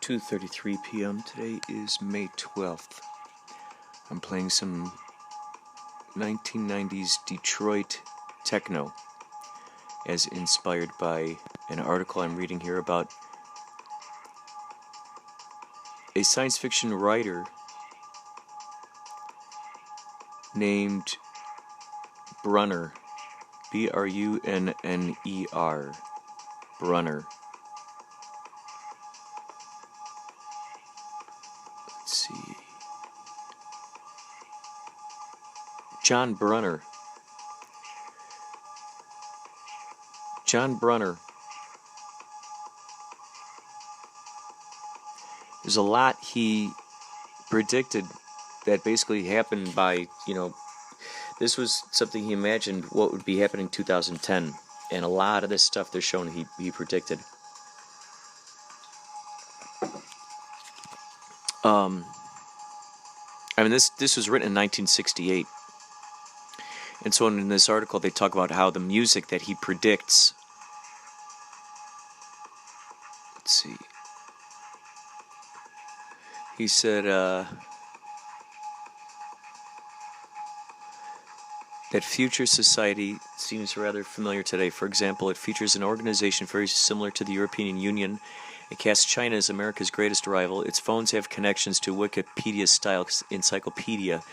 2:33 p.m. Today is May 12th. I'm playing some 1990s Detroit techno as inspired by an article I'm reading here about a science fiction writer named Brunner, Brunner, Brunner. Let's see. John Brunner. John Brunner. There's a lot he predicted that basically happened by, this was something he imagined what would be happening in 2010. And a lot of this stuff they're showing he predicted. This was written in 1968. And so in this article, they talk about how the music that he predicts... Let's see. He said that future society seems rather familiar today. For example, it features an organization very similar to the European Union. It casts China as America's greatest rival. Its phones have connections to Wikipedia-style encyclopedia.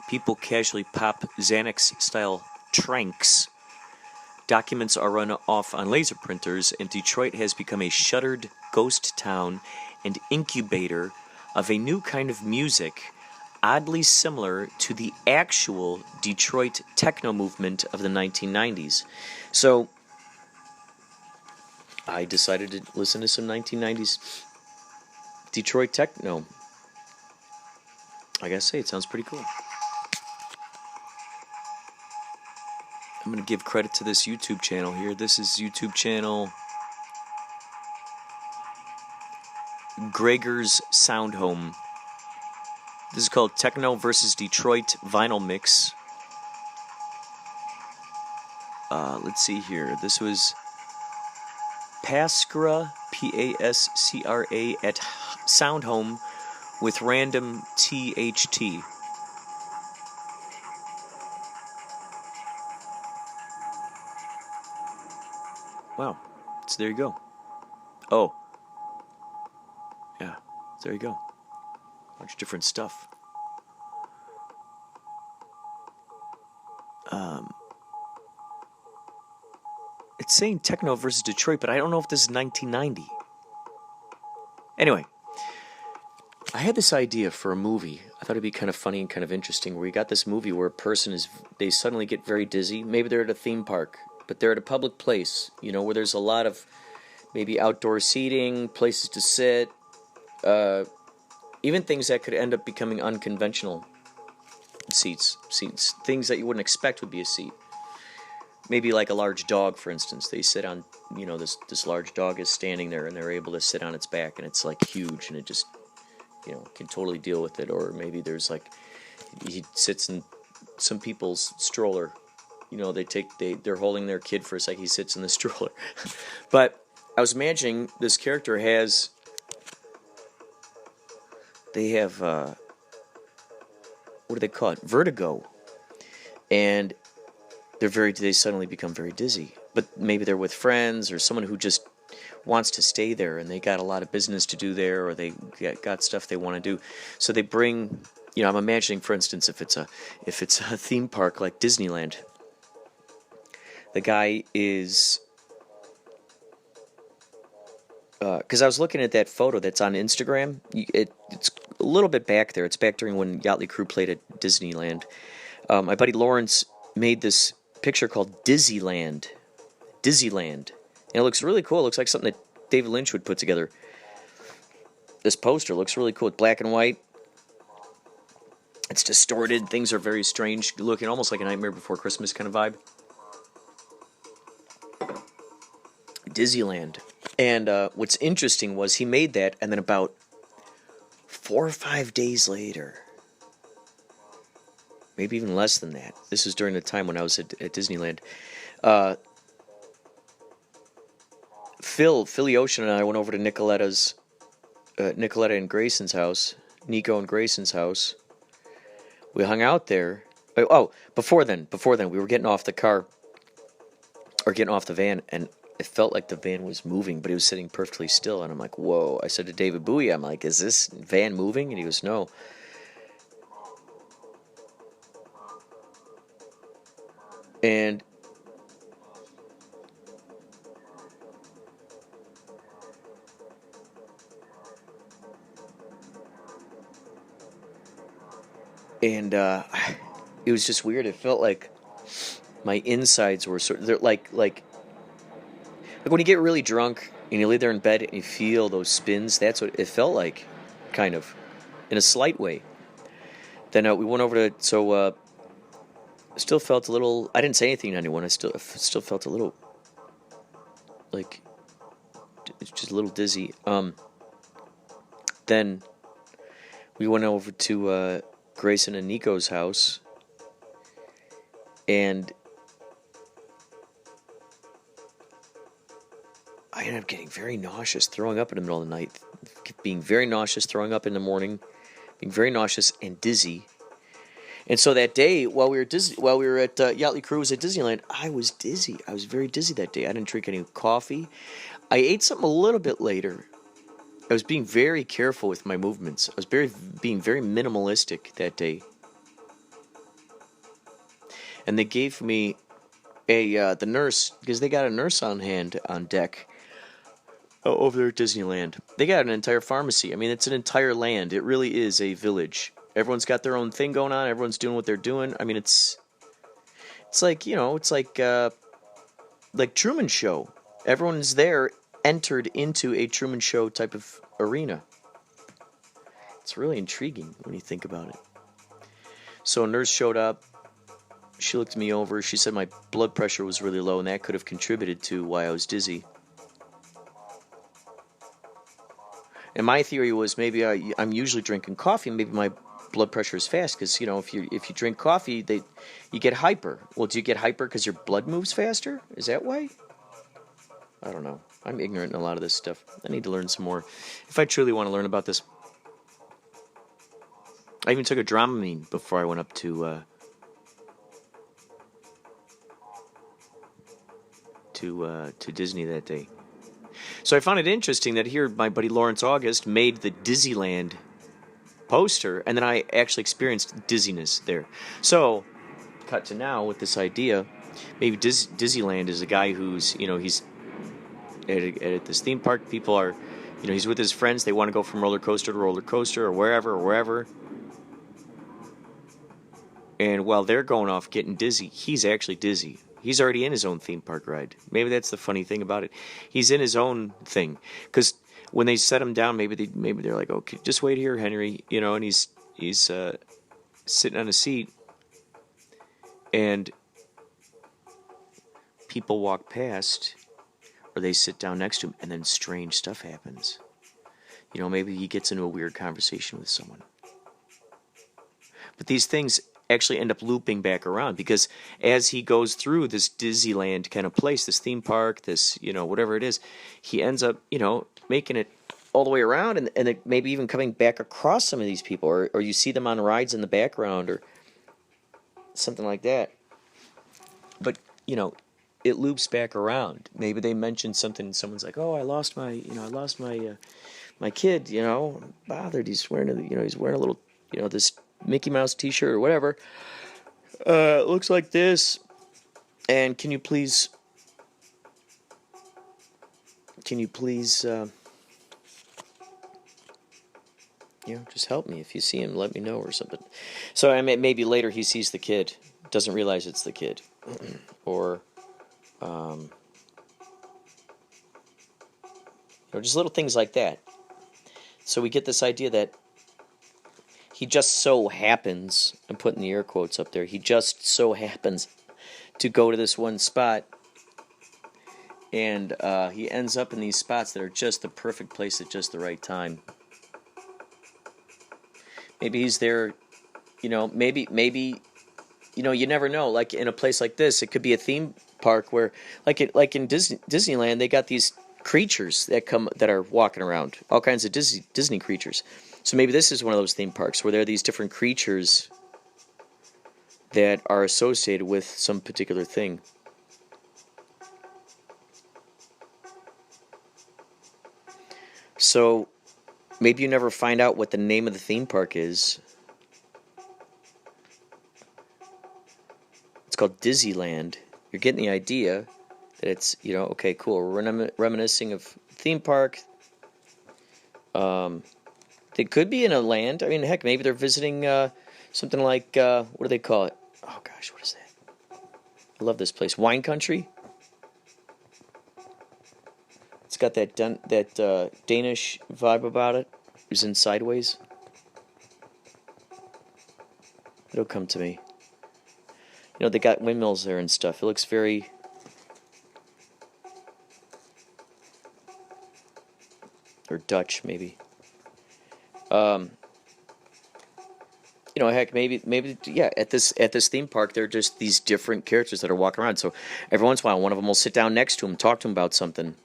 People casually pop Xanax-style tranks. Documents are run off on laser printers, and Detroit has become a shuttered ghost town and incubator of a new kind of music, oddly similar to the actual Detroit techno movement of the 1990s. So I decided to listen to some 1990s Detroit techno. I gotta say, it sounds pretty cool. I'm going to give credit to this YouTube channel here. This is YouTube channel Gregor's Sound Home. This is called Techno vs. Detroit Vinyl Mix. Let's see here. This was Pascra, Pascra at Sound Home with random THT. Wow, so there you go. Oh, yeah, there you go. Bunch of different stuff. It's saying techno versus Detroit, but I don't know if this is 1990. Anyway, I had this idea for a movie. I thought it'd be kind of funny and kind of interesting, where you got this movie where a person they suddenly get very dizzy. Maybe they're at a theme park, but they're at a public place, where there's a lot of maybe outdoor seating, places to sit, even things that could end up becoming unconventional seats, things that you wouldn't expect would be a seat. Maybe like a large dog, for instance. They sit on, this large dog is standing there and they're able to sit on its back, and it's like huge and it just, can totally deal with it. Or maybe there's he sits in some people's stroller. They're holding their kid for a second. He sits in the stroller. But I was imagining this character they have, what do they call it? Vertigo. And they suddenly become very dizzy. But maybe they're with friends or someone who just wants to stay there, and they got a lot of business to do there, or they got stuff they want to do. So they bring, I'm imagining, for instance, if it's a theme park like Disneyland, the guy is, because I was looking at that photo that's on Instagram. It's a little bit back there. It's back during when Yachtly Crew played at Disneyland. My buddy Lawrence made this picture called Dizzyland. And it looks really cool. It looks like something that David Lynch would put together. This poster looks really cool. It's black and white. It's distorted. Things are very strange looking, almost like a Nightmare Before Christmas kind of vibe. Dizzyland. And what's interesting was he made that, and then about 4 or 5 days later, maybe even less than that. This was during the time when I was at Disneyland. Philly Ocean and I went over to Nicoletta's Nicoletta and Grayson's house, Nico and Grayson's house. We hung out there. Oh, before then, we were getting off the car, or getting off the van, and it felt like the van was moving, but it was sitting perfectly still. And I'm like, whoa. I said to David Bowie, I'm like, is this van moving? And he goes, no. And it was just weird. It felt like my insides were they're like when you get really drunk and you lay there in bed and you feel those spins. That's what it felt like, kind of, in a slight way. Then we went over to still felt a little. I didn't say anything to anyone. I still felt a little like just a little dizzy. Then we went over to Grayson and Nico's house, and I ended up getting very nauseous, throwing up in the middle of the night, being very nauseous, throwing up in the morning, being very nauseous and dizzy. And so that day, while we were at Yachtly Cruise at Disneyland, I was dizzy. I was very dizzy that day. I didn't drink any coffee. I ate something a little bit later. I was being very careful with my movements. I was being very minimalistic that day. And they gave me the nurse, because they got a nurse on hand on deck over there at Disneyland. They got an entire pharmacy. I mean, it's an entire land. It really is a village. Everyone's got their own thing going on. Everyone's doing what they're doing. I mean, it's like, it's like Truman Show. Everyone's there, entered into a Truman Show type of arena. It's really intriguing when you think about it. So a nurse showed up. She looked me over. She said my blood pressure was really low, and that could have contributed to why I was dizzy. And my theory was maybe I'm usually drinking coffee. Maybe my blood pressure is fast because if you drink coffee, you get hyper. Well, do you get hyper because your blood moves faster? Is that why? I don't know. I'm ignorant in a lot of this stuff. I need to learn some more if I truly want to learn about this. I even took a Dramamine before I went up to Disney that day. So I found it interesting that here my buddy Lawrence August made the Dizzyland poster, and then I actually experienced dizziness there. So, cut to now with this idea, maybe Dizzyland is a guy who's, he's at this theme park. People are, he's with his friends. They want to go from roller coaster to roller coaster or wherever. And while they're going off getting dizzy, he's actually dizzy. He's already in his own theme park ride. Maybe that's the funny thing about it. He's in his own thing. Because when they set him down, maybe they're like, okay, just wait here, Henry. And he's sitting on a seat. And people walk past, or they sit down next to him, and then strange stuff happens. Maybe he gets into a weird conversation with someone. But these things actually end up looping back around, because as he goes through this Dizzyland kind of place, this theme park, this, whatever it is, he ends up, making it all the way around, and it maybe even coming back across some of these people, or you see them on rides in the background, or something like that. But, it loops back around. Maybe they mention something, and someone's like, oh, I lost my my kid, bothered. He's wearing a little, this Mickey Mouse t-shirt or whatever. It looks like this. And can you please just help me. If you see him, let me know or something. So maybe later he sees the kid, doesn't realize it's the kid. Or just little things like that. So we get this idea that he just so happens, I'm putting the air quotes up there, he just so happens to go to this one spot, and he ends up in these spots that are just the perfect place at just the right time. Maybe he's there, maybe, you never know. Like in a place like this, it could be a theme park where, like in Disneyland, they got these creatures that are walking around, all kinds of Disney creatures. So maybe this is one of those theme parks where there are these different creatures that are associated with some particular thing. So maybe you never find out what the name of the theme park is. It's called Dizzyland. You're getting the idea that it's, okay, cool. We're reminiscing of theme park. They could be in a land. I mean, heck, maybe they're visiting something like, what do they call it? Oh, gosh, what is that? I love this place. Wine Country? It's got that Danish vibe about it. It was in Sideways. It'll come to me. They got windmills there and stuff. It looks very... or Dutch, maybe. Heck, maybe, yeah. At this theme park, there are just these different characters that are walking around. So every once in a while, one of them will sit down next to him, talk to him about something,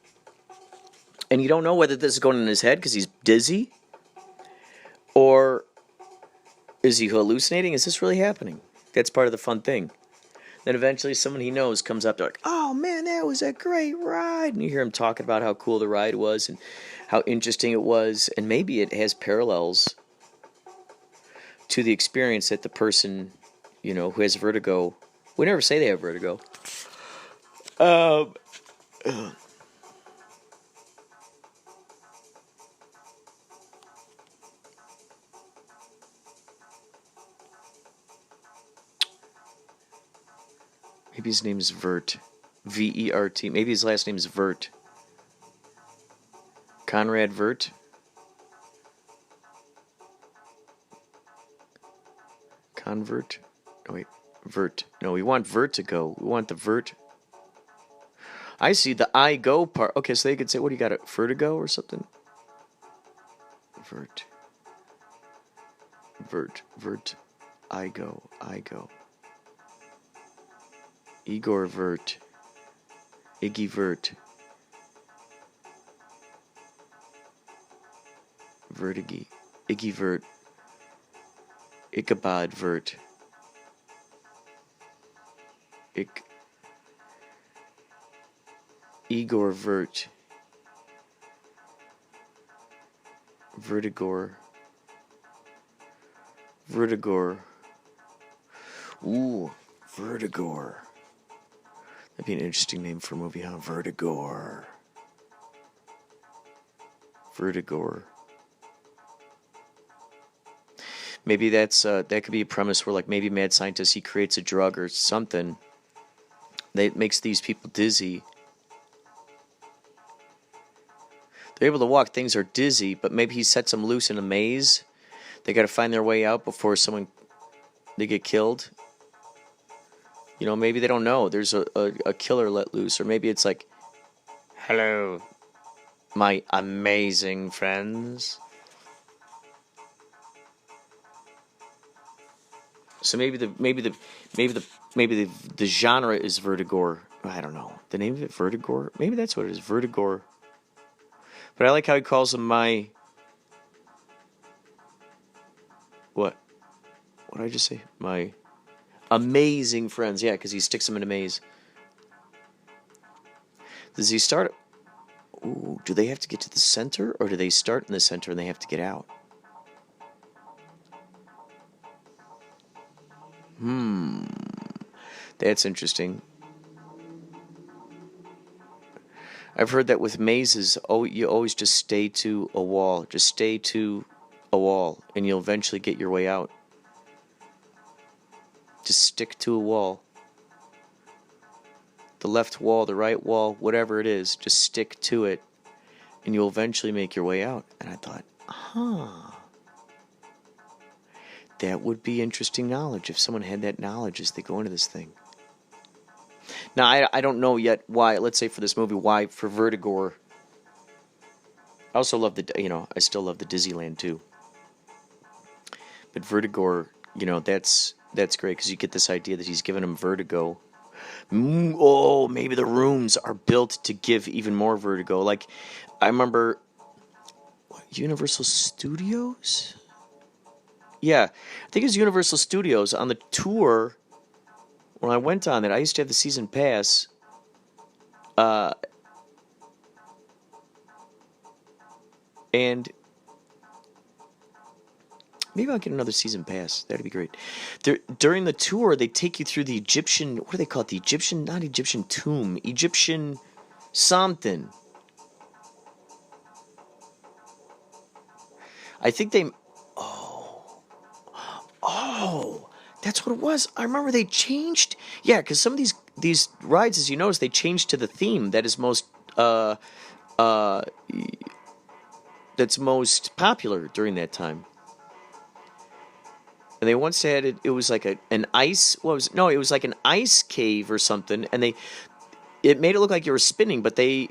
and you don't know whether this is going in his head because he's dizzy, or is he hallucinating? Is this really happening? That's part of the fun thing. Then eventually, someone he knows comes up. They're like, "Oh man, that was a great ride!" And you hear him talking about how cool the ride was and how interesting it was, and maybe it has parallels to the experience that the person, who has vertigo. We never say they have vertigo. Maybe his name is Vert. V-E-R-T. Maybe his last name is Vert. Conrad Vert. Convert? Oh, wait. Vert. No, we want vertigo. We want the vert. I see the I go part. Okay, so they could say, what do you got, a vertigo or something? Vert. I go. Igor Vert. Iggy Vert. Vertigi. Iggy Vert. Ichabod Vert. Igor Vert. Vertigor. Ooh, Vertigor. That'd be an interesting name for a movie, huh? Vertigor. Maybe that could be a premise where, like, maybe mad scientist, he creates a drug or something that makes these people dizzy. They're able to walk, things are dizzy, but maybe he sets them loose in a maze. They got to find their way out before they get killed. Maybe they don't know. There's a killer let loose, or maybe it's like, hello, my amazing friends. So maybe the genre is Vertigor. I don't know. The name of it, Vertigor? Maybe that's what it is, Vertigor. But I like how he calls them my... What? What did I just say? My amazing friends. Yeah, because he sticks them in a maze. Does he start... Ooh, do they have to get to the center? Or do they start in the center and they have to get out? That's interesting. I've heard that with mazes, you always just stay to a wall. Just stay to a wall, and you'll eventually get your way out. Just stick to a wall. The left wall, the right wall, whatever it is, just stick to it, and you'll eventually make your way out. And I thought, that would be interesting knowledge if someone had that knowledge as they go into this thing. Now, I don't know yet why, let's say for this movie, why for Vertigor. I also love I still love the Dizzyland too. But Vertigor, that's great because you get this idea that he's giving him vertigo. Oh, maybe the rooms are built to give even more vertigo. Like, I remember Universal Studios? Yeah, I think it was Universal Studios on the tour. When I went on it, I used to have the season pass. And maybe I'll get another season pass. That'd be great. During the tour, they take you through the Egyptian. What do they call it? The Egyptian, not Egyptian tomb. Egyptian something. I think they. Oh, that's what it was. I remember they changed. Yeah, because some of these rides, as you notice, they changed to the theme that is most that's most popular during that time. And they once had it. It was like an ice. What was it? No, it was like an ice cave or something. And it made it look like you were spinning, but they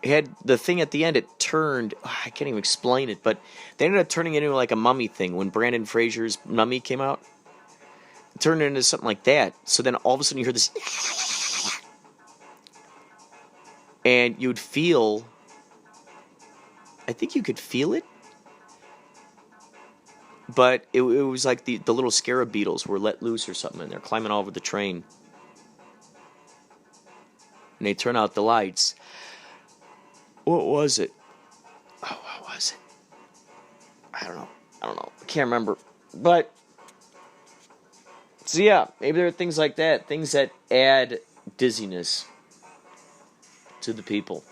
had the thing at the end. It turned. I can't even explain it, but they ended up turning it into like a mummy thing when Brandon Fraser's Mummy came out. It turned into something like that. So then all of a sudden you hear this, and you'd feel. I think you could feel it. But it was like the little scarab beetles were let loose or something, and they're climbing all over the train. And they turn out the lights. What was it? Oh, what was it? I don't know. I can't remember. But, so yeah, maybe there are things like that. Things that add dizziness to the people.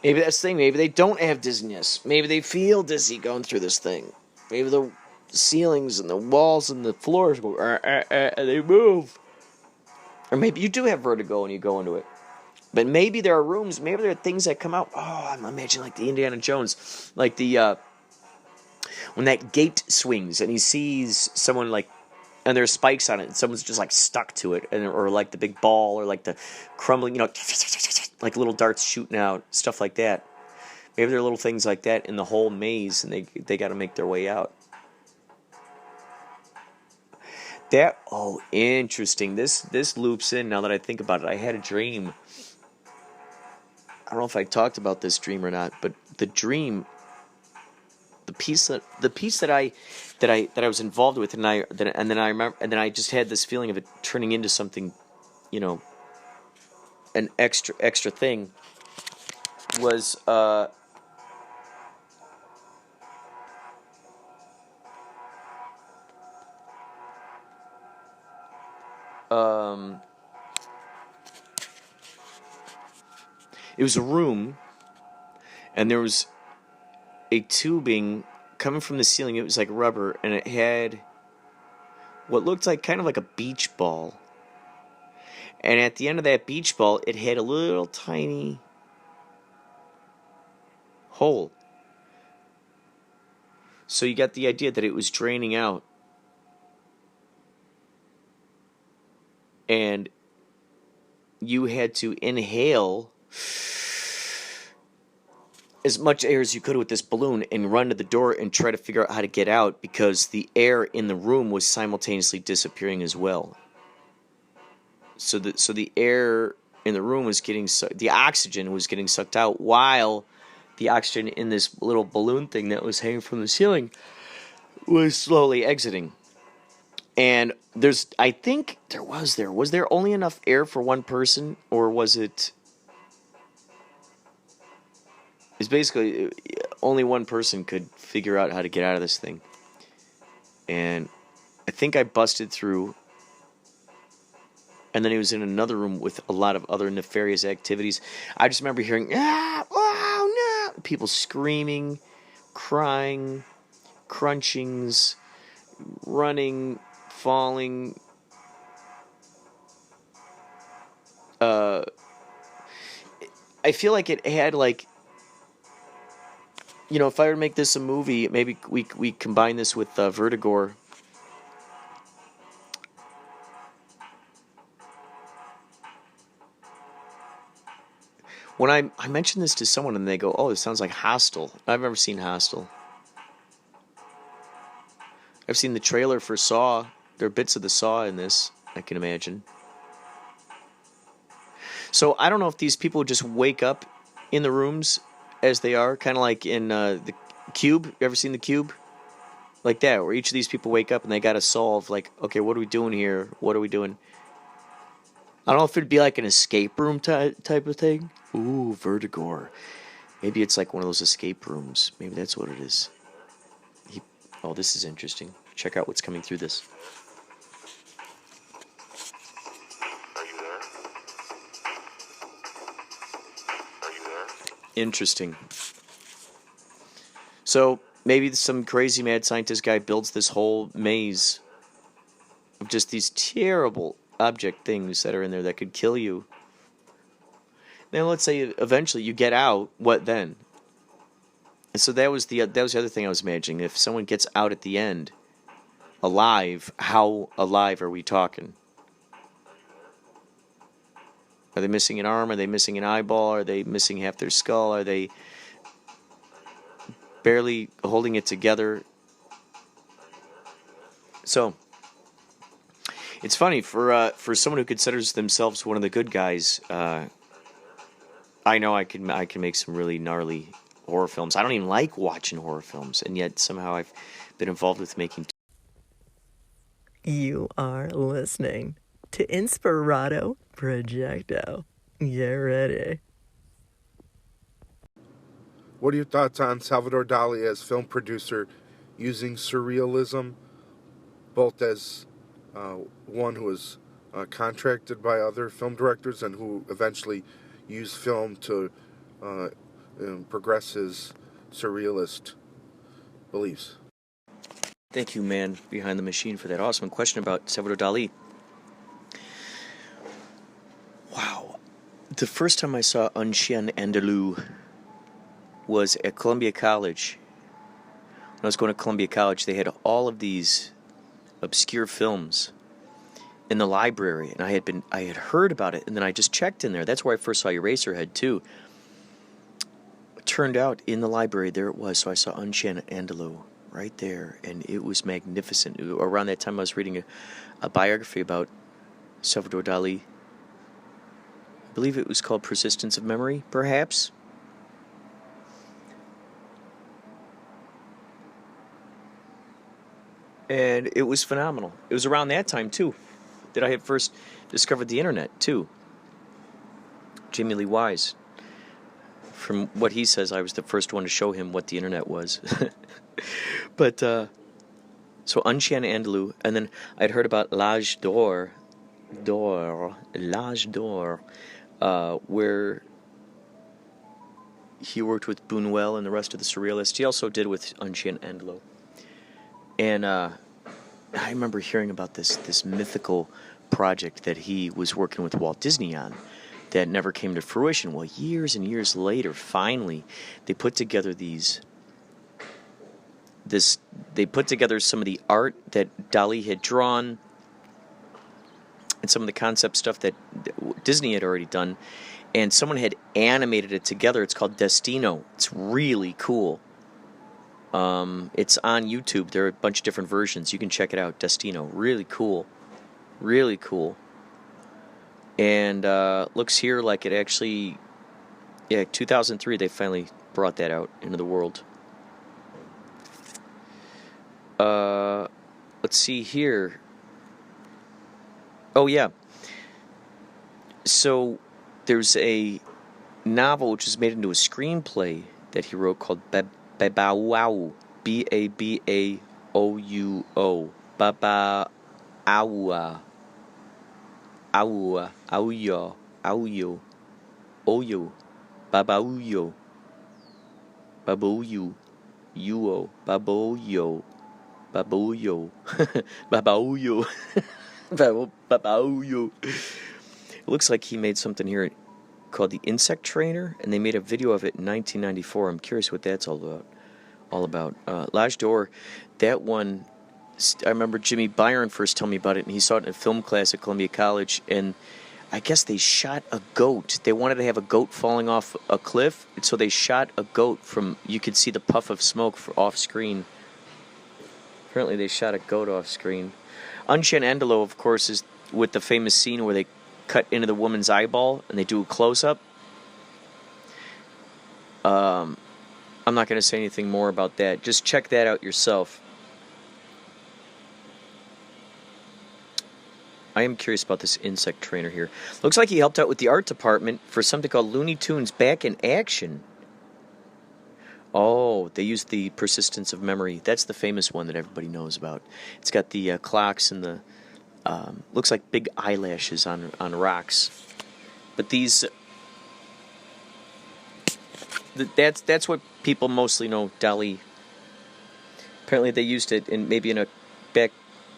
Maybe that's the thing. Maybe they don't have dizziness. Maybe they feel dizzy going through this thing. Maybe the ceilings and the walls and the floors go, they move. Or maybe you do have vertigo when you go into it. But maybe there are rooms, maybe there are things that come out. Oh, I'm imagining like the Indiana Jones. Like when that gate swings and he sees someone like, and there's spikes on it, and someone's just like stuck to it, or like the big ball, or like the crumbling, like little darts shooting out, stuff like that. Maybe there are little things like that in the whole maze, and they got to make their way out. Interesting. This loops in now that I think about it. I had a dream. I don't know if I talked about this dream or not, but the dream, the piece that I was involved with, and then I just had this feeling of it turning into something, an extra thing, was it was a room, and there was a tubing coming from the ceiling. It was like rubber, and it had what looked like kind of like a beach ball. And at the end of that beach ball, it had a little tiny hole. So you got the idea that it was draining out. And you had to inhale as much air as you could with this balloon and run to the door and try to figure out how to get out, because the air in the room was simultaneously disappearing as well. So the air in the room was the oxygen was getting sucked out, while the oxygen in this little balloon thing that was hanging from the ceiling was slowly exiting. And I think was there only enough air for one person, or was it? It's basically only one person could figure out how to get out of this thing. And I think I busted through. And then he was in another room with a lot of other nefarious activities. I just remember hearing, oh no! People screaming, crying, crunchings, running, falling. I feel like it had like, if I were to make this a movie, maybe we combine this with Vertigore. When I mention this to someone and they go, oh, it sounds like Hostel. I've never seen Hostel. I've seen the trailer for Saw. There are bits of the saw in this, I can imagine. So I don't know if these people just wake up in the rooms as they are, kind of like in the Cube. You ever seen the Cube? Like that, where each of these people wake up and they got to solve, like, okay, what are we doing here? What are we doing? I don't know if it'd be like an escape room type of thing. Ooh, Vertigore. Maybe it's like one of those escape rooms. Maybe that's what it is. Oh, this is interesting. Check out what's coming through this. Are you there? Are you there? Interesting. So maybe some crazy mad scientist guy builds this whole maze of just these terrible object things that are in there that could kill you. Now let's say eventually you get out, what then? And so that was the other thing I was imagining. If someone gets out at the end, alive, how alive are we talking? Are they missing an arm? Are they missing an eyeball? Are they missing half their skull? Are they barely holding it together? So it's funny for someone who considers themselves one of the good guys. I know I can make some really gnarly horror films. I don't even like watching horror films, and yet somehow I've been involved with making. You are listening to Inspirado Projecto. Get ready. What are your thoughts on Salvador Dali as film producer using surrealism, both as one who was contracted by other film directors and who eventually used film to progress his surrealist beliefs? Thank you, man, behind the machine, for that awesome question about Salvador Dali. Wow. The first time I saw Un Chien Andalou was at Columbia College. When I was going to Columbia College, they had all of these obscure films in the library, and I had heard about it, and then I just checked in there. That's where I first saw Eraserhead too. It turned out in the library there it was, so I saw Un Chien Andalou right there, and it was magnificent. Around that time I was reading a biography about Salvador Dali. I believe it was called Persistence of Memory, perhaps. And it was phenomenal. It was around that time too that I had first discovered the internet too. Jamie Lee Wise. From what he says, I was the first one to show him what the internet was. But so Un Chien Andalou, and then I'd heard about L'Âge d'Or, where he worked with Buñuel and the rest of the surrealists. He also did with Un Chien Andalou. And I remember hearing about this mythical project that he was working with Walt Disney on that never came to fruition. Well, years and years later, finally, they put together they put together some of the art that Dali had drawn and some of the concept stuff that Disney had already done, and someone had animated it together. It's called Destino. It's really cool. It's on YouTube. There are a bunch of different versions. You can check it out. Destino. Really cool. Really cool. And looks here like it actually, 2003 they finally brought that out into the world. Let's see here. Oh, yeah. So there's a novel which was made into a screenplay that he wrote called Babauo. Babaouo. Babauo. Auyo. Oyo. Babauyo. Babuyo. Yuo. Baboyo. Babuyo. Babauyo. Babauyo. It looks like he made something here called The Insect Trainer, and they made a video of it in 1994. I'm curious what that's all about. L'Âge d'Or, that one, I remember Jimmy Byron first telling me about it, and he saw it in a film class at Columbia College, and I guess they shot a goat. They wanted to have a goat falling off a cliff, and so they shot a goat from, you could see the puff of smoke off screen. Apparently they shot a goat off screen. Unshenandalo, of course, is with the famous scene where they cut into the woman's eyeball and they do a close-up. I'm not going to say anything more about that. Just check that out yourself. I am curious about this insect trainer here. Looks like he helped out with the art department for something called Looney Tunes Back in Action. Oh, they used the persistence of memory. That's the famous one that everybody knows about. It's got the clocks and the looks like big eyelashes on rocks. But these that's what people mostly know Dali. Apparently they used it in maybe in a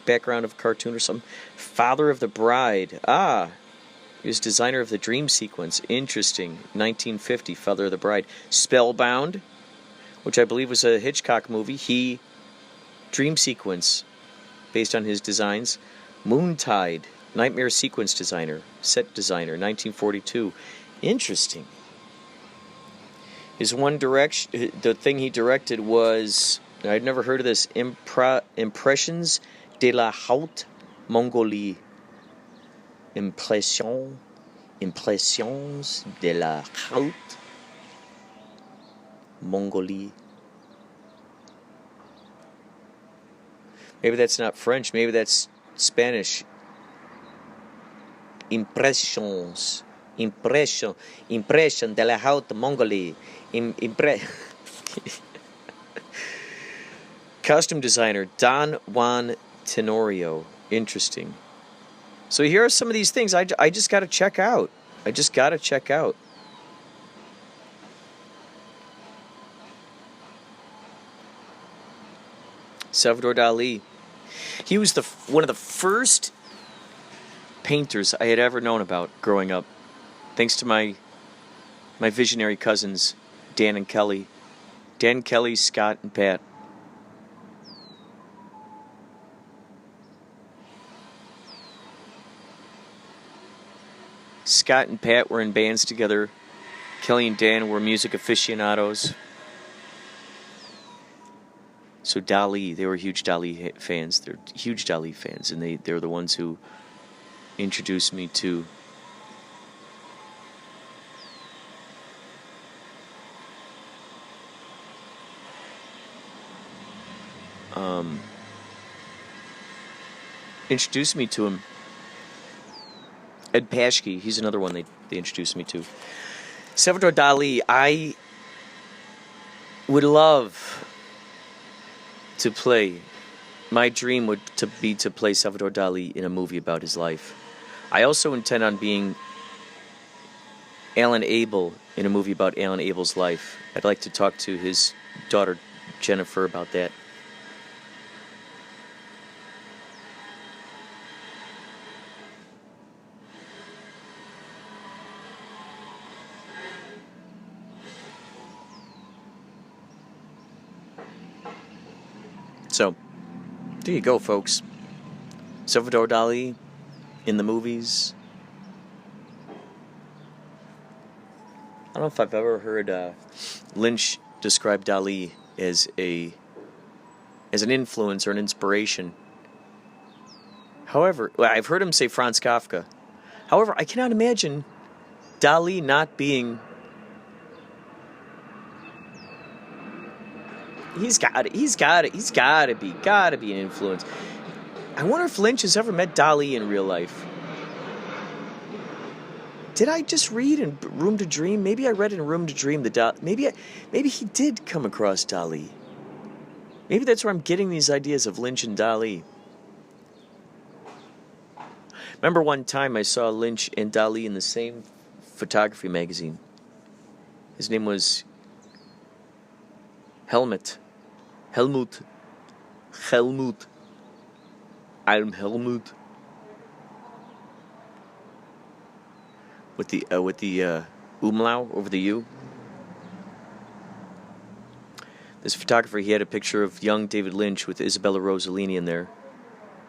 background of a cartoon or something. Father of the Bride. Ah, he was designer of the dream sequence. Interesting. 1950, Father of the Bride. Spellbound, which I believe was a Hitchcock movie. Dream sequence, based on his designs. Moontide, Nightmare sequence designer, set designer, 1942. Interesting. His the thing he directed was, I'd never heard of this, Impressions de la Haute Mongolie. Impressions de la Haute Mongolie. Maybe that's not French, maybe that's Spanish. Impression de la Haute Mongolie. Costume designer Don Juan Tenorio. Interesting. So here are some of these things I just got to check out. Salvador Dali. He was one of the first painters I had ever known about growing up. Thanks to my visionary cousins, Dan and Kelly. Dan, Kelly, Scott, and Pat. Scott and Pat were in bands together. Kelly and Dan were music aficionados. So Dali, they were huge Dali fans. They're huge Dali fans, and they're the ones who introduced me to him. Ed Paschke, he's another one they introduced me to. Salvador Dali, I would love to play. My dream would be to play Salvador Dali in a movie about his life. I also intend on being Alan Abel in a movie about Alan Abel's life. I'd like to talk to his daughter Jennifer about that. So, there you go, folks. Salvador Dali in the movies. I don't know if I've ever heard Lynch describe Dali as an influence or an inspiration. However, I've heard him say Franz Kafka. However, I cannot imagine Dali not being. He's got to be an influence. I wonder if Lynch has ever met Dali in real life. Did I just read in Room to Dream? Maybe I read in Room to Dream that maybe he did come across Dali. Maybe that's where I'm getting these ideas of Lynch and Dali. Remember one time I saw Lynch and Dali in the same photography magazine. His name was Helmut. I'm Helmut. With the umlaut over the U. This photographer, he had a picture of young David Lynch with Isabella Rossellini in there.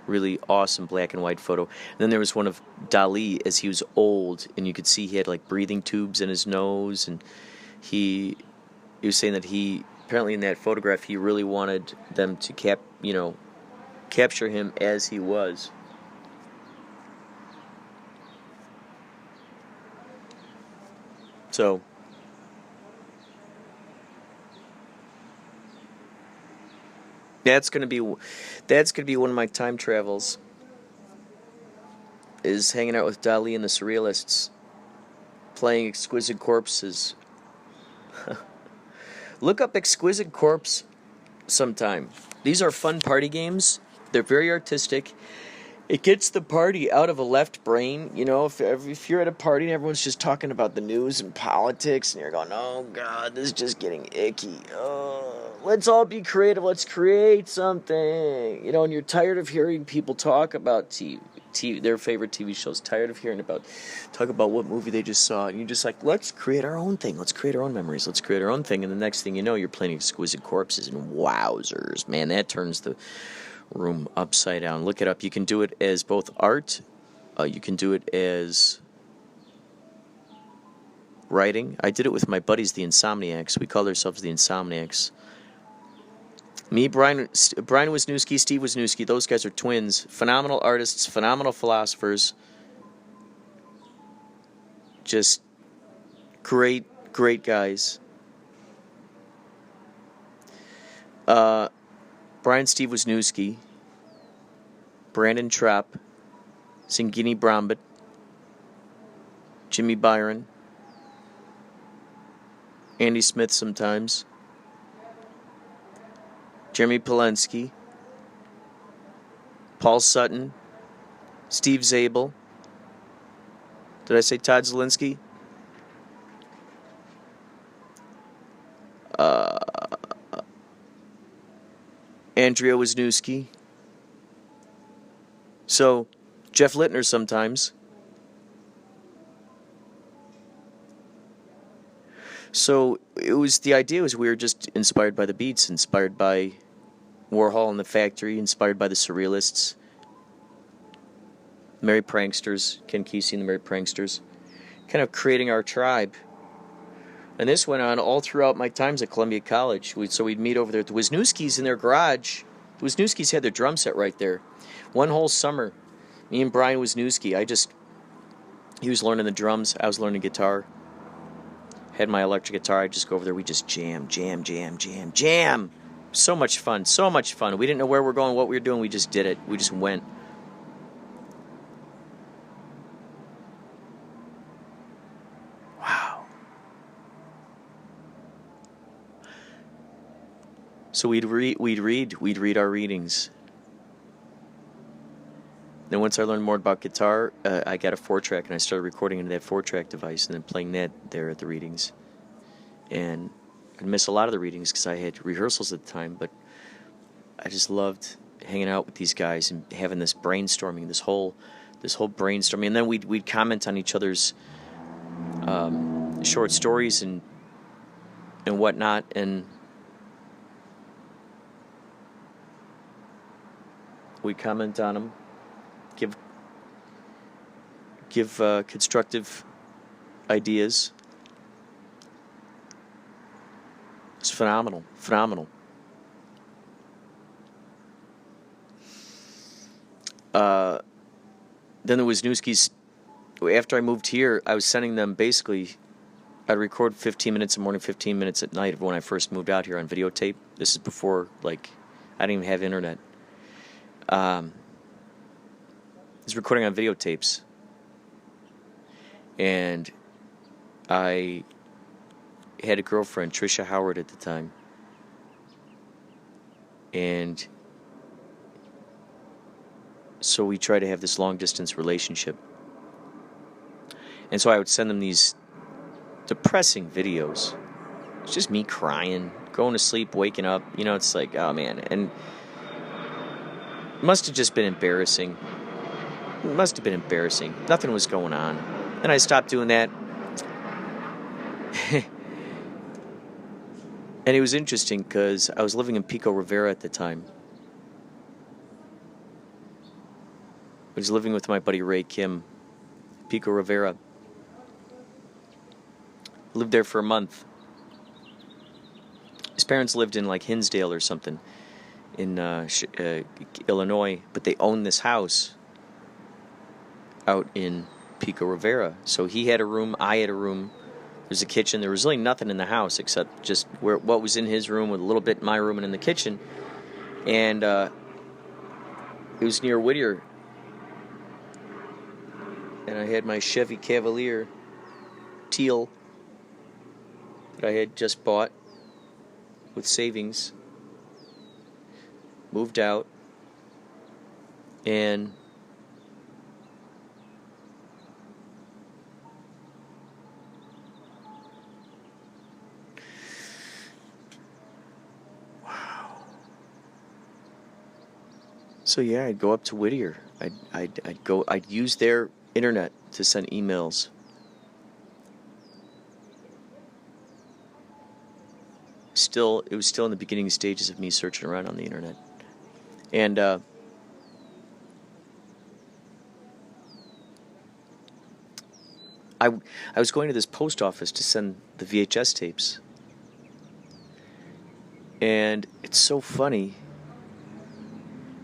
Really awesome black and white photo. And then there was one of Dali as he was old, and you could see he had like breathing tubes in his nose, and he was saying that apparently in that photograph he really wanted them to capture him as he was. So that's gonna be one of my time travels. Is hanging out with Dali and the Surrealists, playing Exquisite Corpses. Look up Exquisite Corpse sometime. These are fun party games. They're very artistic. It gets the party out of a left brain. You know, if you're at a party and everyone's just talking about the news and politics, and you're going, oh God, this is just getting icky. Oh, let's all be creative. Let's create something. You know, and you're tired of hearing people talk about their favorite TV shows. Tired of hearing talk about what movie they just saw. And you're just like, let's create our own thing. Let's create our own memories. Let's create our own thing. And the next thing you know, you're playing Exquisite Corpses, and wowzers, man, that turns the room upside down. Look it up. You can do it as both art. You can do it as writing. I did it with my buddies, the Insomniacs. We called ourselves the Insomniacs. Me, Brian Wisniewski, Steve Wisniewski, those guys are twins. Phenomenal artists, phenomenal philosophers. Just great guys. Brian Steve Wisniewski, Brandon Trapp, Singini Brambit, Jimmy Byron, Andy Smith sometimes, Jeremy Polensky, Paul Sutton, Steve Zabel. Did I say Todd Zielinski? Andrea Wisniewski. So, Jeff Littner sometimes. So, the idea was we were just inspired by the Beats, inspired by Warhol and the Factory, inspired by the Surrealists, Merry Pranksters, Ken Kesey and the Merry Pranksters, kind of creating our tribe. And this went on all throughout my times at Columbia College. So we'd meet over there at the Wisniewskis in their garage. The Wisniewskis had their drum set right there. One whole summer, me and Brian Wisniewski, he was learning the drums, I was learning guitar. Had my electric guitar, I'd just go over there, we just jam. So much fun. We didn't know where we were going, what we were doing, we just did it. We just went. So we'd read our readings. Then once I learned more about guitar, I got a 4-track and I started recording into that 4-track device and then playing that there at the readings. And I'd miss a lot of the readings because I had rehearsals at the time, but I just loved hanging out with these guys and having this brainstorming, this whole brainstorming. And then we'd comment on each other's short stories and whatnot, and we comment on them, give constructive ideas. It's phenomenal. Then the Wisniewskis, after I moved here, I was sending them basically, I'd record 15 minutes in the morning, 15 minutes at night when I first moved out here on videotape. This is before, I didn't even have internet. I was recording on videotapes, and I had a girlfriend, Trisha Howard, at the time, and so we tried to have this long-distance relationship, and so I would send them these depressing videos. It's just me crying, going to sleep, waking up, it's like, oh man, and it must have just been embarrassing. Nothing was going on. Then I stopped doing that. And it was interesting because I was living in Pico Rivera at the time. I was living with my buddy Ray Kim, Pico Rivera. Lived there for a month. His parents lived in Hinsdale or something. in Illinois, but they own this house out in Pico Rivera. So he had a room, I had a room. There's a kitchen. There was really nothing in the house except just what was in his room with a little bit in my room and in the kitchen. And it was near Whittier. And I had my Chevy Cavalier teal that I had just bought with savings. Moved out. And so yeah, I'd go up to Whittier. I'd use their internet to send emails. It was still in the beginning stages of me searching around on the internet, and I was going to this post office to send the VHS tapes, and it's so funny.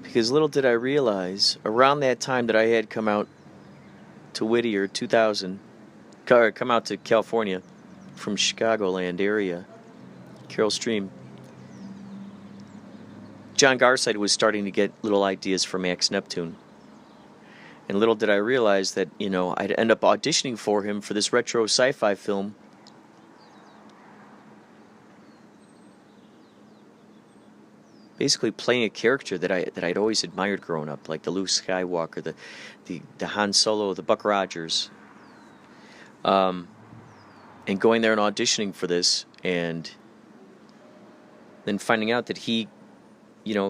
Because little did I realize, around that time that I had come out to Whittier, 2000, come out to California from Chicagoland area, Carroll Stream, John Garside was starting to get little ideas for Max Neptune. And little did I realize that, I'd end up auditioning for him for this retro sci-fi film. Basically playing a character that I'd always admired growing up, like the Luke Skywalker, the Han Solo, the Buck Rogers, and going there and auditioning for this, and then finding out that he ended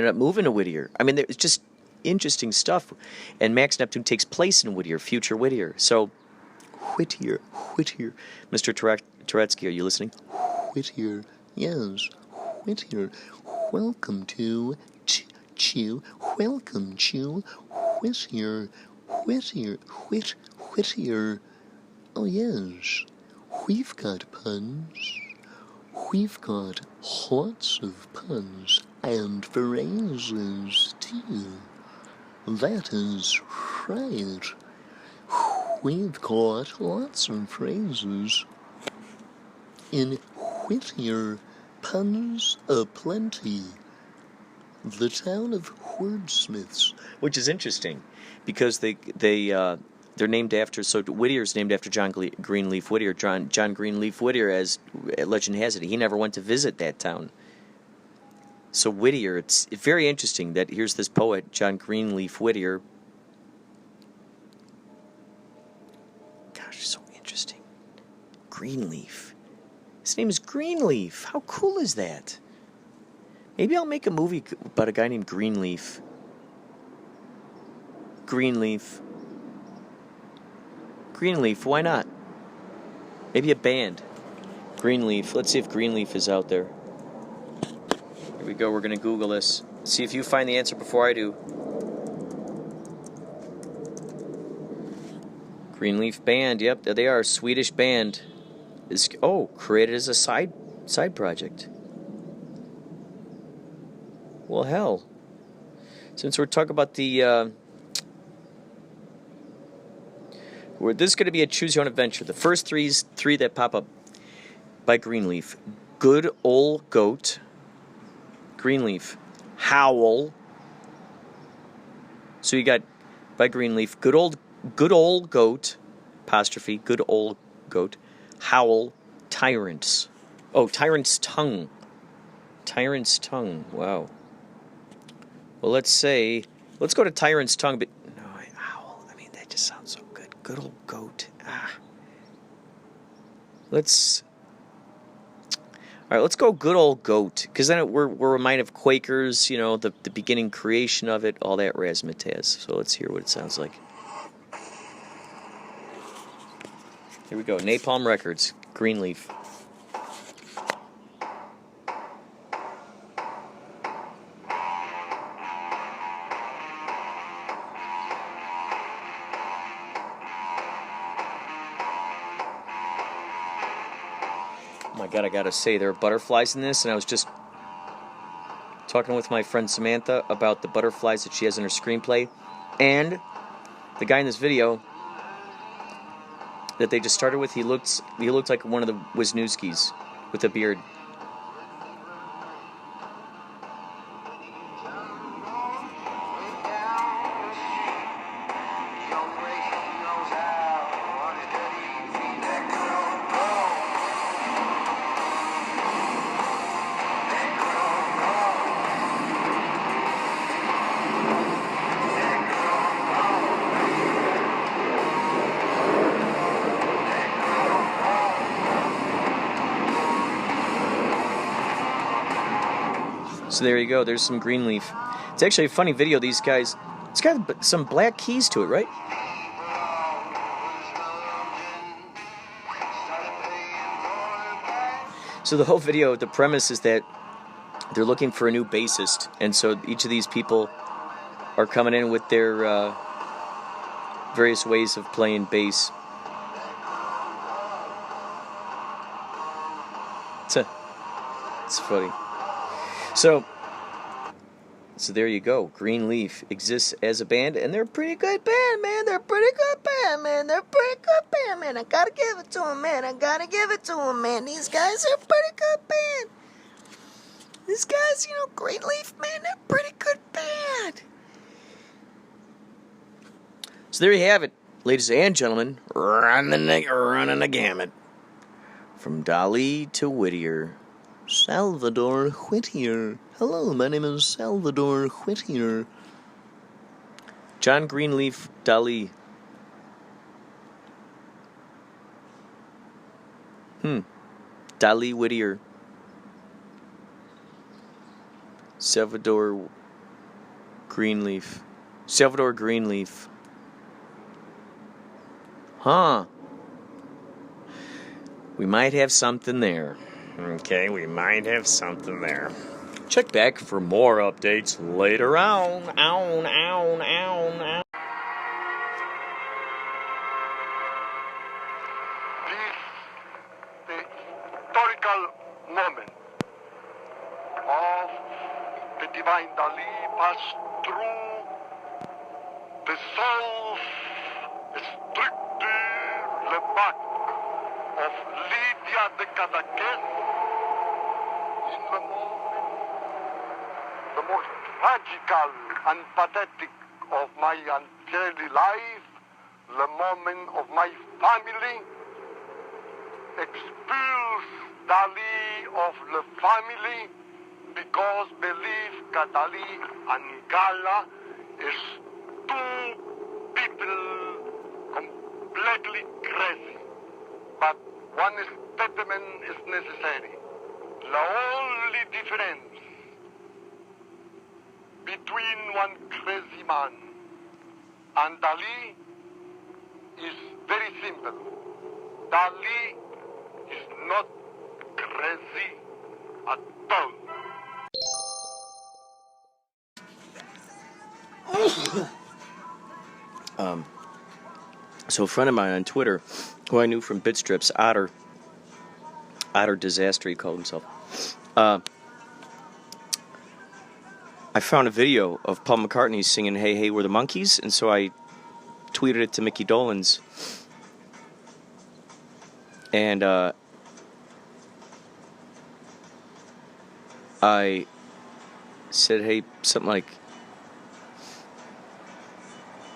up moving to Whittier. I mean, it's just interesting stuff, and Max Neptune takes place in Whittier, future Whittier. So Whittier, Mr. Turetsky, are you listening? Whittier, yes. Whittier, welcome to welcome to Whittier. Oh yes, we've got puns. We've got lots of puns and phrases too. That is right. We've got lots of phrases in Whittier. Puns aplenty. The town of wordsmiths, which is interesting, because they're named after. So Whittier's named after John Greenleaf Whittier. John Greenleaf Whittier, as legend has it, he never went to visit that town. So Whittier, it's very interesting that here's this poet, John Greenleaf Whittier. Gosh, so interesting. Greenleaf. His name is Greenleaf. How cool is that? Maybe I'll make a movie about a guy named Greenleaf. Greenleaf, why not? Maybe a band. Greenleaf. Let's see if Greenleaf is out there. Here we go. We're going to Google this. See if you find the answer before I do. Greenleaf Band. Yep, there they are. Swedish band. Created as a side project. Well, hell. Since we're talking about this is going to be a choose your own adventure. The first three that pop up by Greenleaf: Good Old Goat, Greenleaf, Howl. So you got by Greenleaf, good old goat, apostrophe, good old goat. Howl, Tyrants. Oh, Tyrant's Tongue. Wow. Well, let's go to Tyrant's Tongue, but no, Howl. I mean, that just sounds so good. Good old goat. Let's go good old goat, because then we're reminded of Quakers, the beginning creation of it, all that razzmatazz. So let's hear what it sounds like. Here we go. Napalm Records, Greenleaf. Oh my God, I gotta say, there are butterflies in this, and I was just talking with my friend Samantha about the butterflies that she has in her screenplay, and the guy in this video that they just started with, he looked like one of the Wisniewskis with a beard. So there you go, there's some Greenleaf. It's actually a funny video, these guys. It's got some black keys to it, right? So the whole video, the premise is that they're looking for a new bassist, and so each of these people are coming in with their various ways of playing bass. It's funny. So there you go. Greenleaf exists as a band, and they're a pretty good band, man. They're a pretty good band, man. They're a pretty good band, man. I gotta give it to them, man. I gotta give it to them, man. These guys are a pretty good band. These guys, Greenleaf, man, they're a pretty good band. So there you have it, ladies and gentlemen. Running the gamut. From Dali to Whittier. Salvador Whittier. Hello, my name is Salvador Whittier. John Greenleaf Dali. Dali Whittier. Salvador Greenleaf. Salvador Greenleaf. Huh. We might have something there. Okay, we might have something there. Check back for more updates later on. The historical moment of the divine Dali passed through the self-destructive back of Lydia de Cadaqués in the most tragical and pathetic of my daily life, the moment of my family, expels Dali of the family because believe that Dali and Gala is two people completely crazy. But one statement is necessary. The only difference between one crazy man and Dali is very simple. Dali is not crazy at all. So a friend of mine on Twitter, who I knew from Bitstrips, Otter Disaster, he called himself. I found a video of Paul McCartney singing "Hey Hey We're the Monkees," and so I tweeted it to Mickey Dolenz, and I said, "Hey," something like,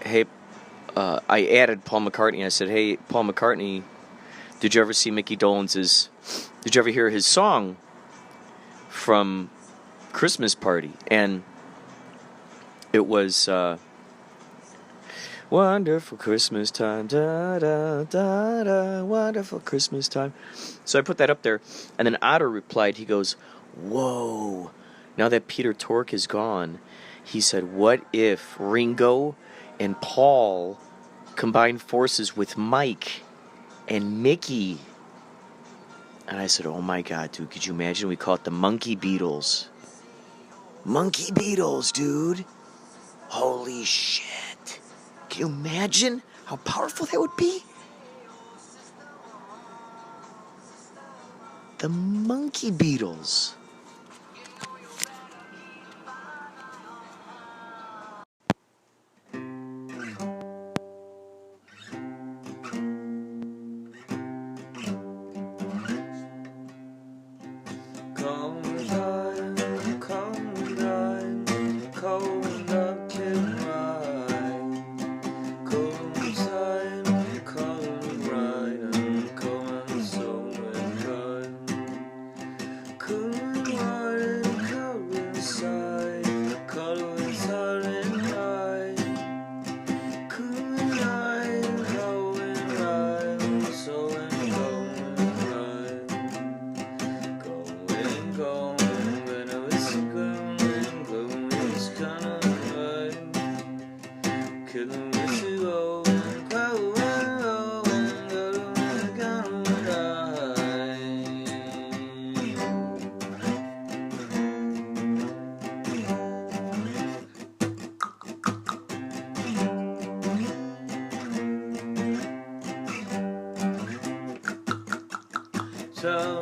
"Hey." I added Paul McCartney. And I said, "Hey, Paul McCartney, did you ever see Mickey Dolenz's? Did you ever hear his song from Christmas Party?" And it was "Wonderful Christmas Time, da da da da, wonderful Christmas Time." So I put that up there, and then Otter replied. He goes, "Whoa! Now that Peter Tork is gone," he said, "what if Ringo and Paul combined forces with Mike and Mickey?" And I said, "Oh my God, dude, could you imagine? We call it the Monkee Beatles." Monkee Beatles, dude. Holy shit. Can you imagine how powerful that would be? The Monkee Beatles. By the way,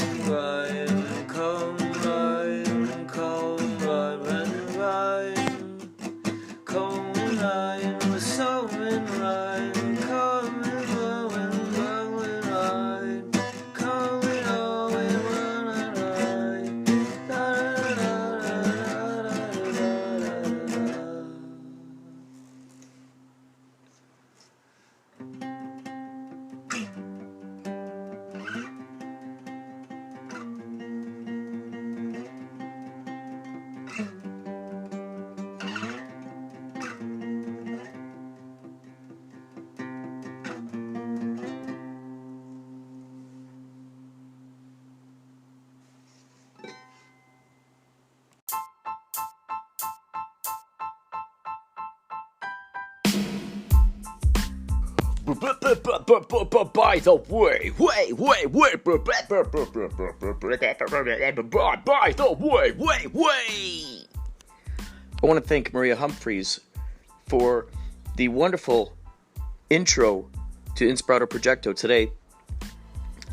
I want to thank Maria Humphreys for the wonderful intro to Inspirado Projecto today.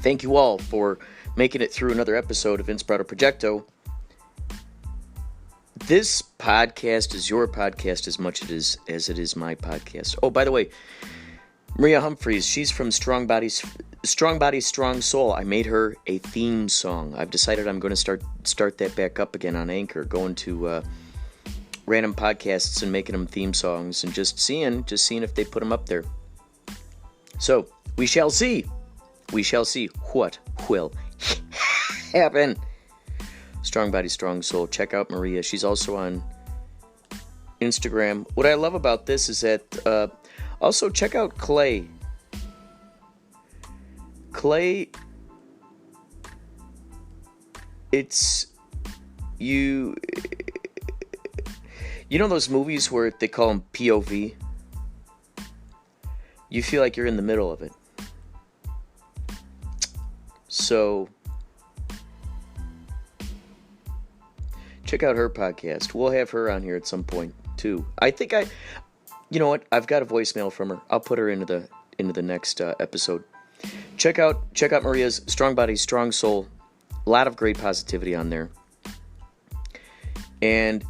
Thank you all for making it through another episode of Inspirado Projecto. This podcast is your podcast as much as it is my podcast. Oh, by the way, Maria Humphreys, she's from Strong Body, Strong Soul. I made her a theme song. I've decided I'm going to start that back up again on Anchor, going to random podcasts and making them theme songs and just seeing if they put them up there. So, we shall see. We shall see what will happen. Strong Body, Strong Soul. Check out Maria. She's also on Instagram. What I love about this is that also check out Clay. Clay, it's you know those movies where they call them POV? You feel like you're in the middle of it. So check out her podcast. We'll have her on here at some point too. You know what? I've got a voicemail from her. I'll put her into the next episode. Check out Maria's Strong Body, Strong Soul. A lot of great positivity on there. And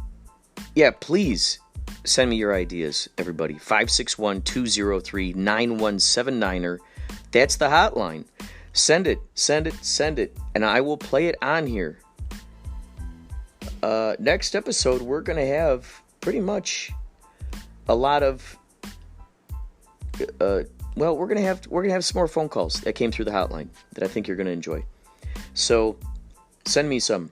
yeah, please send me your ideas, everybody. 561-203-9179. That's the hotline. Send it, and I will play it on here. Next episode, we're going to have pretty much a lot of we're gonna have some more phone calls that came through the hotline that I think you're gonna enjoy. So send me some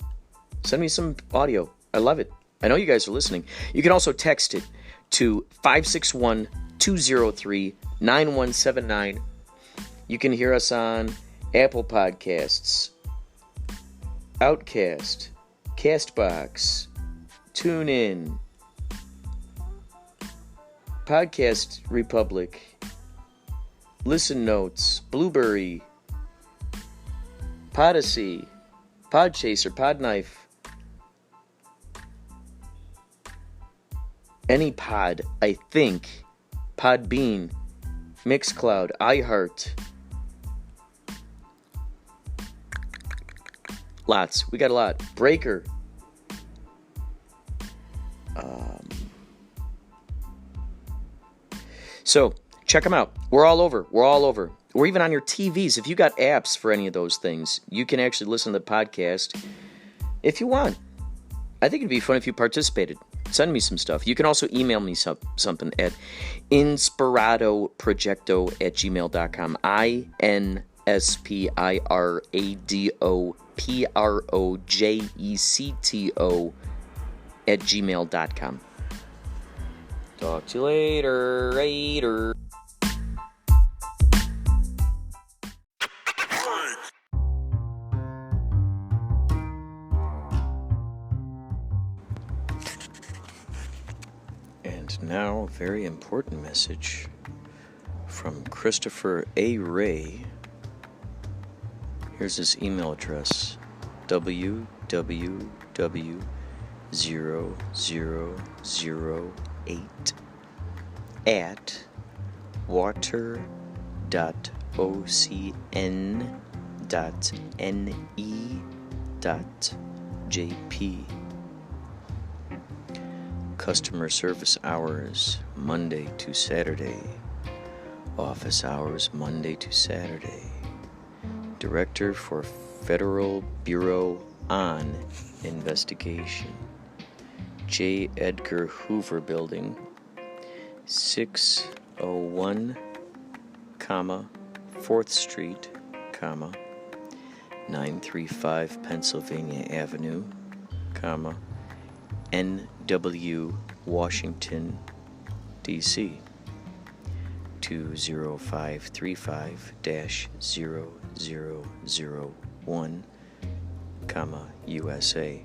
audio. I love it. I know you guys are listening. You can also text it to 561-203-9179. You can hear us on Apple Podcasts, Outcast, Castbox, TuneIn, Podcast Republic, Listen Notes, Blueberry, Podacy, Podchaser, Podknife, AnyPod, I think, Podbean, Mixcloud, iHeart. Lots. We got a lot. Breaker. So, check them out. We're all over. We're even on your TVs. If you got apps for any of those things, you can actually listen to the podcast if you want. I think it'd be fun if you participated. Send me some stuff. You can also email me something at inspiradoprojecto@gmail.com. inspiradoprojecto@gmail.com. Talk to you later. And now, a very important message from Christopher A. Ray. Here's his email address: www.0008@water.ocn Customer service hours Monday to Saturday. Office hours Monday to Saturday. Director for Federal Bureau on Investigation. J. Edgar Hoover Building, 601, 4th Street, 935 Pennsylvania Avenue, NW, Washington, D.C. 20535-0001, USA.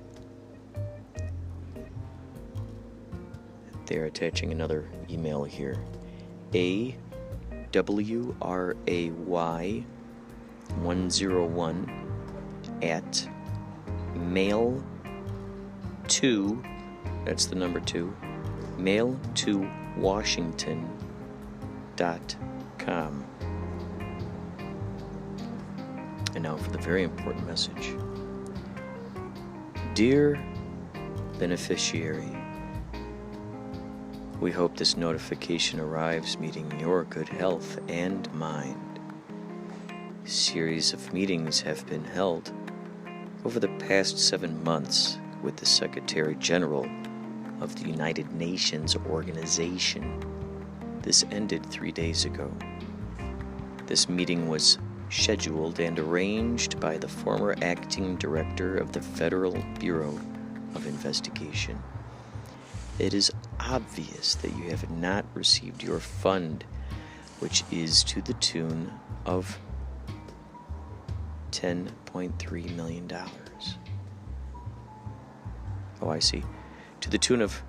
They're attaching another email here. AWRAY101 at mail to, that's the number 2, mail to Washington.com. And now for the very important message. Dear beneficiary, we hope this notification arrives meeting your good health and mind. A series of meetings have been held over the past 7 months with the Secretary General of the United Nations Organization. This ended 3 days ago. This meeting was scheduled and arranged by the former acting director of the Federal Bureau of Investigation. It is obvious that you have not received your fund, which is to the tune of $10.3 million. Oh, I see. To the tune of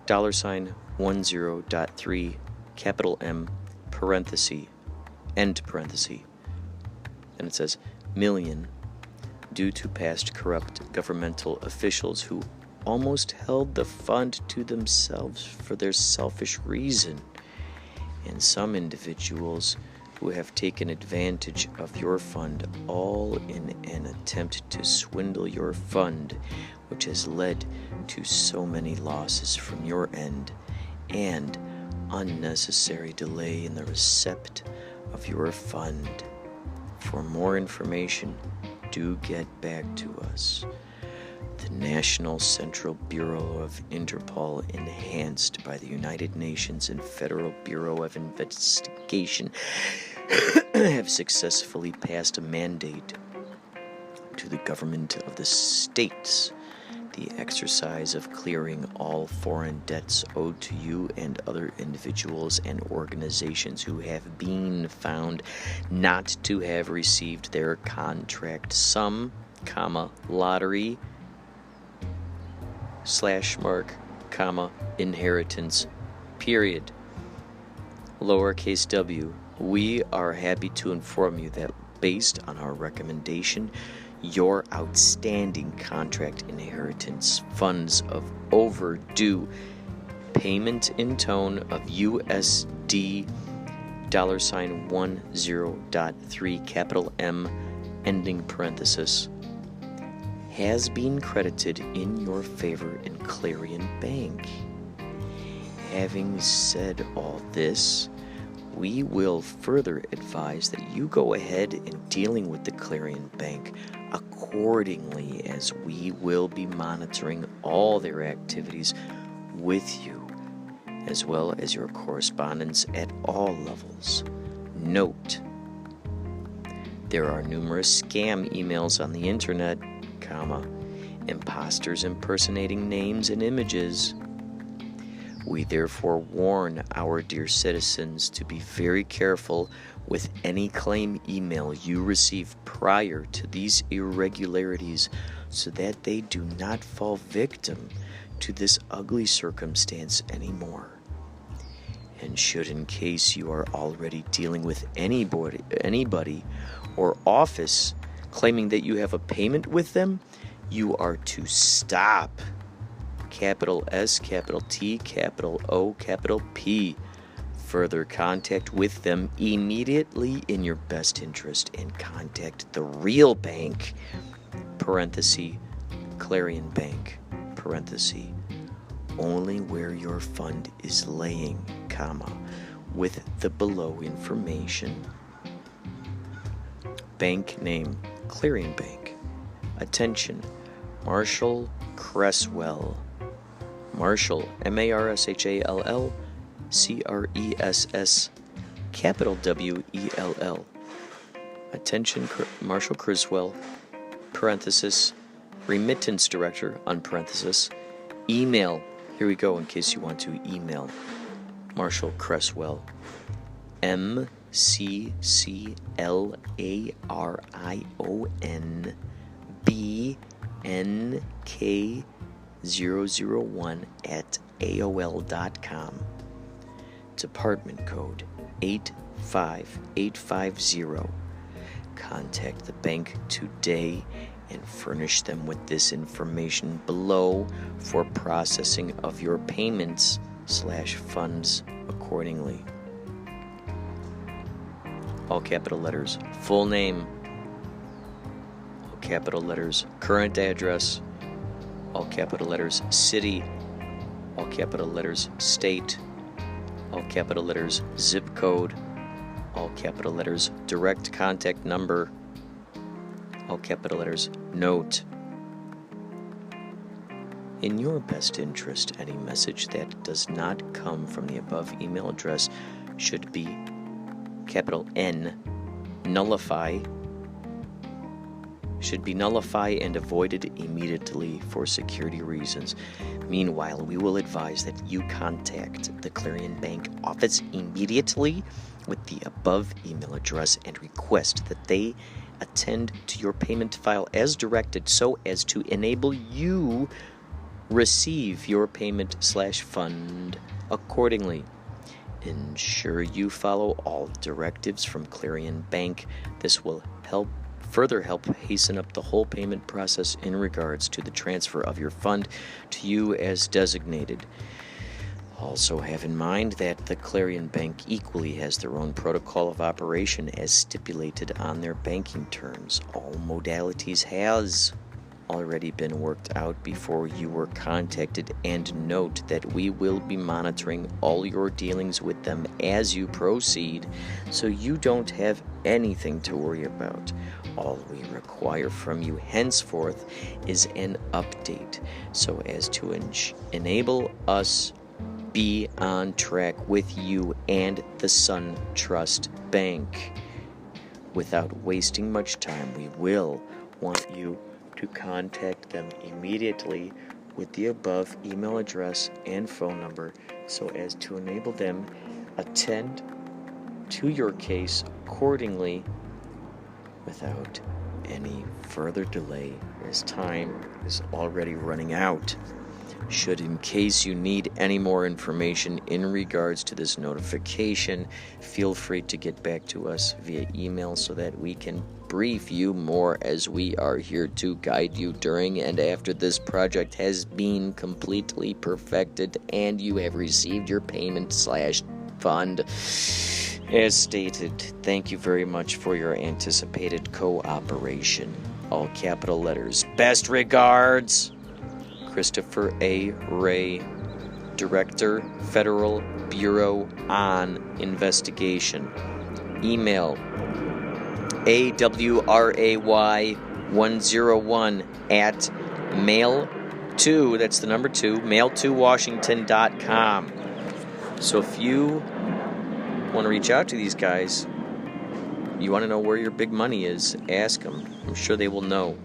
$10.3, capital M, parenthesis, end parenthesis. And it says, million, due to past corrupt governmental officials who almost held the fund to themselves for their selfish reason, and some individuals who have taken advantage of your fund, all in an attempt to swindle your fund, which has led to so many losses from your end and unnecessary delay in the receipt of your fund. For more information, do get back to us. The National Central Bureau of Interpol, enhanced by the United Nations and Federal Bureau of Investigation, have successfully passed a mandate to the government of the states the exercise of clearing all foreign debts owed to you and other individuals and organizations who have been found not to have received their contract sum, lottery, / inheritance, period. Lowercase w. We are happy to inform you that based on our recommendation, your outstanding contract inheritance funds of overdue payment in tone of USD $10.3, capital M, ending parenthesis, has been credited in your favor in Clarion Bank. Having said all this, we will further advise that you go ahead in dealing with the Clarion Bank accordingly, as we will be monitoring all their activities with you, as well as your correspondence at all levels. Note, there are numerous scam emails on the internet, imposters impersonating names and images. We therefore warn our dear citizens to be very careful with any claim email you receive prior to these irregularities, so that they do not fall victim to this ugly circumstance anymore. And should, in case you are already dealing with anybody or office claiming that you have a payment with them, you are to stop. Capital S, capital T, capital O, capital P. further contact with them immediately in your best interest and contact the real bank, parenthesis, Clarion Bank, parenthesis, only where your fund is laying, comma, with the below information. Bank name, Clarion Bank. Attention, Marshall Cresswell. Marshall, Marshall, Cress, capital Well. Attention, Marshall Criswell, parenthesis, remittance director, unparenthesis, email. Here we go in case you want to email Marshall Cresswell, MCCLARIONBNK001 at AOL.com. Department code 85850. Contact the bank today and furnish them with this information below for processing of your payments/funds accordingly. All capital letters, full name. All capital letters, current address. All capital letters, city. All capital letters, state. All capital letters, zip code. All capital letters, direct contact number. All capital letters, note. In your best interest, any message that does not come from the above email address should be capital N, nullify and avoided immediately for security reasons. Meanwhile, we will advise that you contact the Clarion Bank office immediately with the above email address and request that they attend to your payment file as directed so as to enable you receive your payment/fund accordingly. Ensure you follow all directives from Clarion Bank. This will further help hasten up the whole payment process in regards to the transfer of your fund to you as designated. Also have in mind that the Clarion Bank equally has their own protocol of operation as stipulated on their banking terms. All modalities has already been worked out before you were contacted, and note that we will be monitoring all your dealings with them as you proceed, so you don't have anything to worry about. All we require from you henceforth is an update so as to enable us be on track with you and the Sun Trust Bank. Without wasting much time, we will want you to contact them immediately with the above email address and phone number so as to enable them attend to your case accordingly without any further delay, as time is already running out. Should in case you need any more information in regards to this notification, feel free to get back to us via email so that we can brief you more, as we are here to guide you during and after this project has been completely perfected and you have received your payment/fund. As stated, thank you very much for your anticipated cooperation. All capital letters. Best regards, Christopher A. Ray, Director, Federal Bureau on Investigation. Email AWRAY101 at mail2, that's the number 2, mail2washington.com. So if you want to reach out to these guys, you want to know where your big money is, ask them. I'm sure they will know.